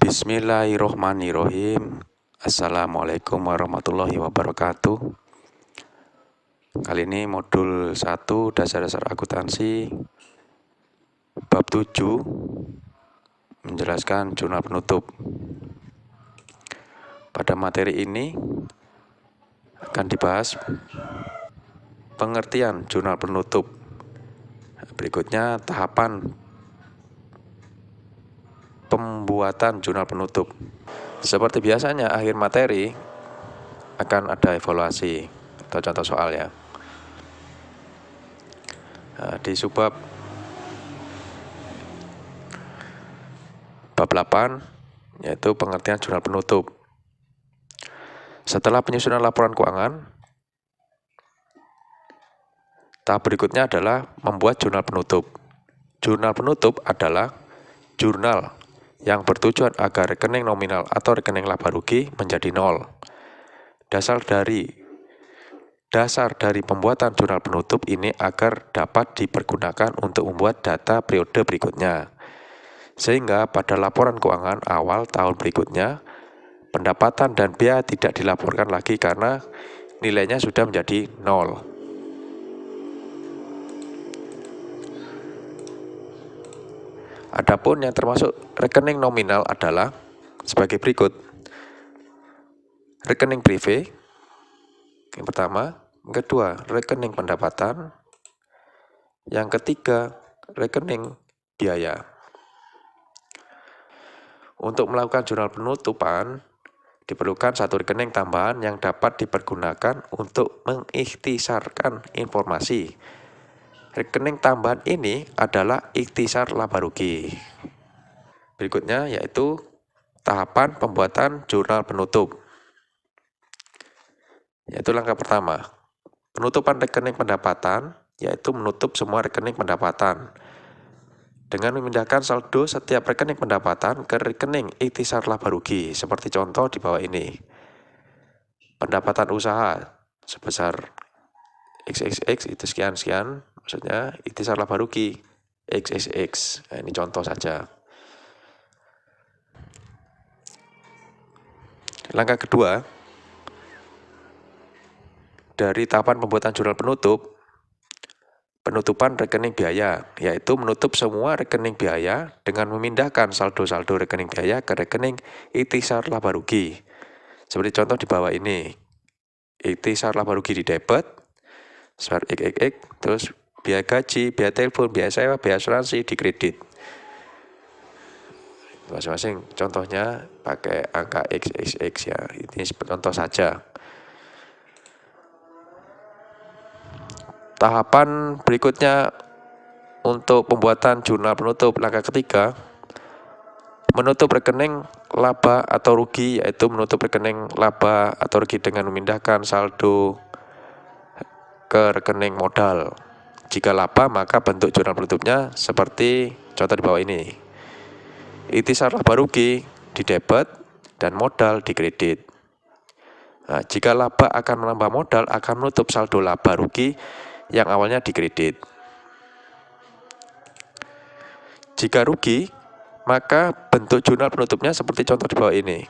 Bismillahirrohmanirrohim. Assalamualaikum warahmatullahi wabarakatuh. Kali ini modul 1 dasar-dasar akuntansi bab 7 menjelaskan jurnal penutup. Pada materi ini akan dibahas pengertian jurnal penutup. Berikutnya tahapan pembuatan jurnal penutup. Seperti biasanya akhir materi akan ada evaluasi atau contoh soal ya. Di subbab bab 8 yaitu pengertian jurnal penutup. Setelah penyusunan laporan keuangan, tahap berikutnya adalah membuat jurnal penutup. Jurnal penutup adalah jurnal yang bertujuan agar rekening nominal atau rekening laba rugi menjadi nol. Dasar dari pembuatan jurnal penutup ini agar dapat dipergunakan untuk membuat data periode berikutnya. Sehingga pada laporan keuangan awal tahun berikutnya, pendapatan dan biaya tidak dilaporkan lagi karena nilainya sudah menjadi nol. Adapun yang termasuk rekening nominal adalah sebagai berikut. Rekening privé, yang pertama. Yang kedua, rekening pendapatan. Yang ketiga, rekening biaya. Untuk melakukan jurnal penutupan, diperlukan satu rekening tambahan yang dapat dipergunakan untuk mengikhtisarkan informasi. Rekening tambahan ini adalah ikhtisar laba rugi. Berikutnya yaitu tahapan pembuatan jurnal penutup. Yaitu langkah pertama, penutupan rekening pendapatan, yaitu menutup semua rekening pendapatan dengan memindahkan saldo setiap rekening pendapatan ke rekening ikhtisar laba rugi, seperti contoh di bawah ini. Pendapatan usaha sebesar XXX itu sekian-sekian, maksudnya ikhtisar laba rugi XXX. Nah, ini contoh saja. Langkah kedua, dari tahapan pembuatan jurnal penutup, penutupan rekening biaya, yaitu menutup semua rekening biaya dengan memindahkan saldo-saldo rekening biaya ke rekening ikhtisar laba rugi. Seperti contoh di bawah ini. Ikhtisar laba rugi di debit, sebesar XXX, terus biaya gaji, biaya telepon, biaya sewa, biaya asuransi di kredit. Masing-masing contohnya pakai angka XXX ya. Ini contoh saja. Tahapan berikutnya untuk pembuatan jurnal penutup, langkah ketiga, menutup rekening laba atau rugi, yaitu menutup rekening laba atau rugi dengan memindahkan saldo ke rekening modal. Jika laba, maka bentuk jurnal penutupnya seperti contoh di bawah ini. Ikhtisar laba rugi di debit dan modal di kredit. Nah, jika laba akan menambah modal, akan menutup saldo laba rugi yang awalnya di kredit. Jika rugi, maka bentuk jurnal penutupnya seperti contoh di bawah ini.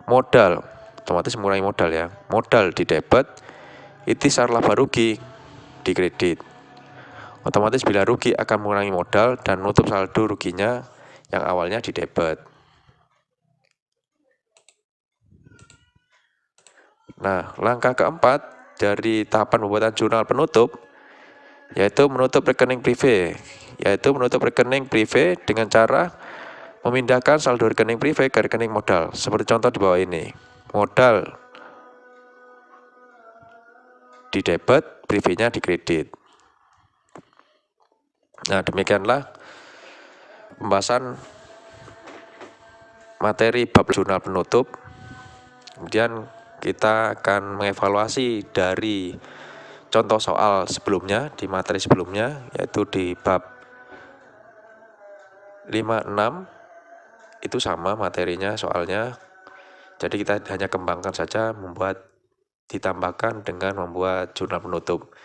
Modal, otomatis mengurangi modal ya. Modal di debit, ikhtisar laba rugi di kredit. Otomatis bila rugi akan mengurangi modal dan menutup saldo ruginya yang awalnya di debit. Nah, langkah keempat dari tahapan pembuatan jurnal penutup yaitu menutup rekening privé, yaitu menutup rekening privé dengan cara memindahkan saldo rekening privé ke rekening modal, seperti contoh di bawah ini. Modal di debit, privénya di kredit. Nah, demikianlah pembahasan materi bab jurnal penutup. Kemudian kita akan mengevaluasi dari contoh soal sebelumnya, di materi sebelumnya, yaitu di bab 5-6, itu sama materinya soalnya. Jadi kita hanya kembangkan saja, ditambahkan dengan membuat jurnal penutup.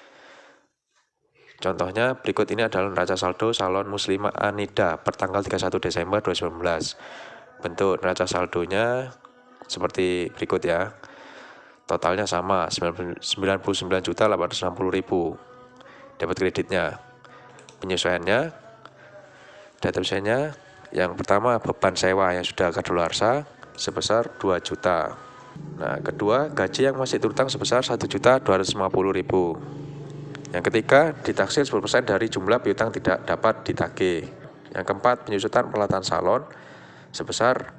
Contohnya berikut ini adalah neraca saldo salon muslimah Anida per tanggal 31 Desember 2019. bentuk neraca saldonya seperti berikut ya. Totalnya sama 99.860.000 dapat kreditnya. Penyesuaiannya, data penyesuaiannya yang pertama beban sewa yang sudah kadaluarsa sebesar 2 juta. Nah, kedua gaji yang masih terutang sebesar 1.250.000. Yang ketiga ditaksir 10% dari jumlah piutang tidak dapat ditagih. Yang keempat penyusutan peralatan salon sebesar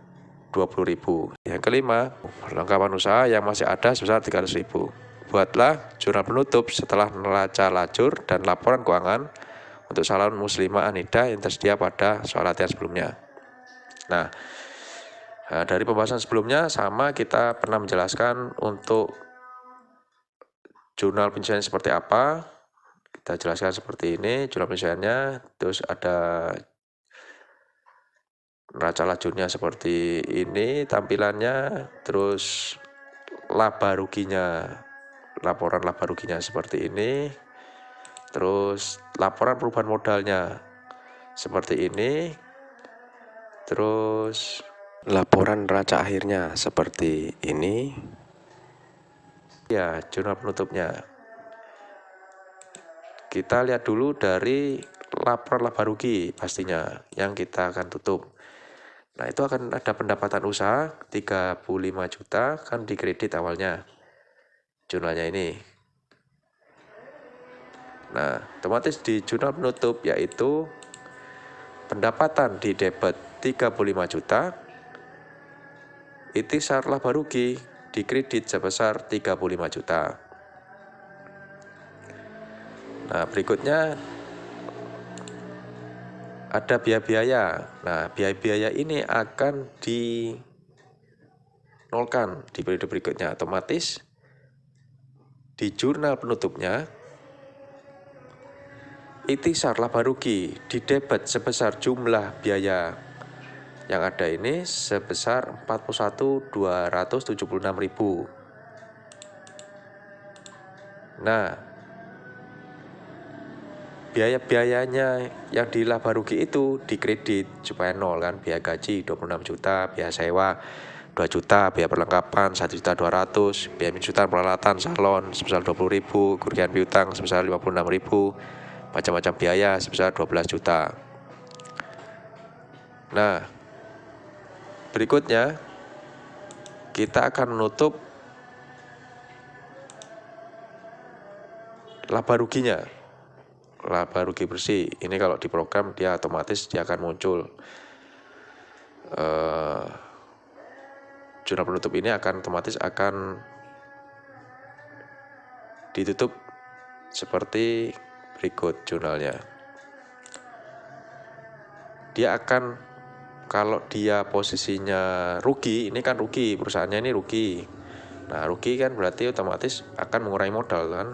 20.000. Yang kelima, perlengkapan usaha yang masih ada sebesar 300.000. Buatlah jurnal penutup setelah neraca lajur dan laporan keuangan untuk salon muslimah Anida yang tersedia pada soal latihan sebelumnya. Nah, dari pembahasan sebelumnya sama kita pernah menjelaskan untuk jurnal penyesuaian seperti apa. Kita jelaskan seperti ini jurnal penyesuaiannya, terus ada neraca lajurnya seperti ini tampilannya, terus laba ruginya, laporan laba ruginya seperti ini, terus laporan perubahan modalnya seperti ini, terus laporan neraca akhirnya seperti ini. Ya, jurnal penutupnya. Kita lihat dulu dari laporan laba rugi pastinya yang kita akan tutup. Nah, itu akan ada pendapatan usaha 35 juta kan dikredit awalnya jurnalnya ini. Nah, otomatis di jurnal penutup yaitu pendapatan di debit 35 juta, ikhtisar laba rugi dikredit sebesar 35 juta. Nah, berikutnya ada biaya-biaya. Nah, biaya-biaya ini akan dinolkan di periode berikutnya. Otomatis di jurnal penutupnya ikhtisar laba rugi di debit sebesar jumlah biaya yang ada ini sebesar 41.276.000. Nah, biaya-biayanya yang di laba rugi itu dikredit supaya nol kan, biaya gaji 26 juta, biaya sewa 2 juta, biaya perlengkapan 1.200.000, biaya penjutaan peralatan salon sebesar 20.000, kerugian piutang sebesar 56.000, macam-macam biaya sebesar 12 juta. Nah, berikutnya kita akan menutup laba ruginya. Laba rugi bersih ini kalau di program dia otomatis dia akan muncul jurnal penutup ini akan otomatis akan ditutup seperti berikut jurnalnya. Dia akan kalau dia posisinya rugi, ini kan rugi, perusahaannya ini rugi. Nah, rugi kan berarti otomatis akan mengurangi modal kan.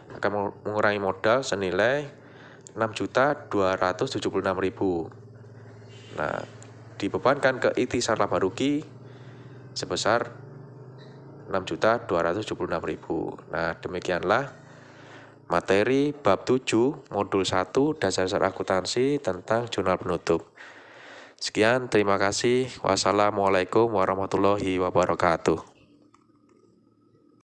Akan mengurangi modal senilai 6.276.000. Nah, dibebankan ke ikhtisar laba rugi sebesar 6.276.000. Nah, demikianlah materi bab 7 modul 1 dasar-dasar akuntansi tentang jurnal penutup. Sekian, terima kasih. Wassalamualaikum warahmatullahi wabarakatuh.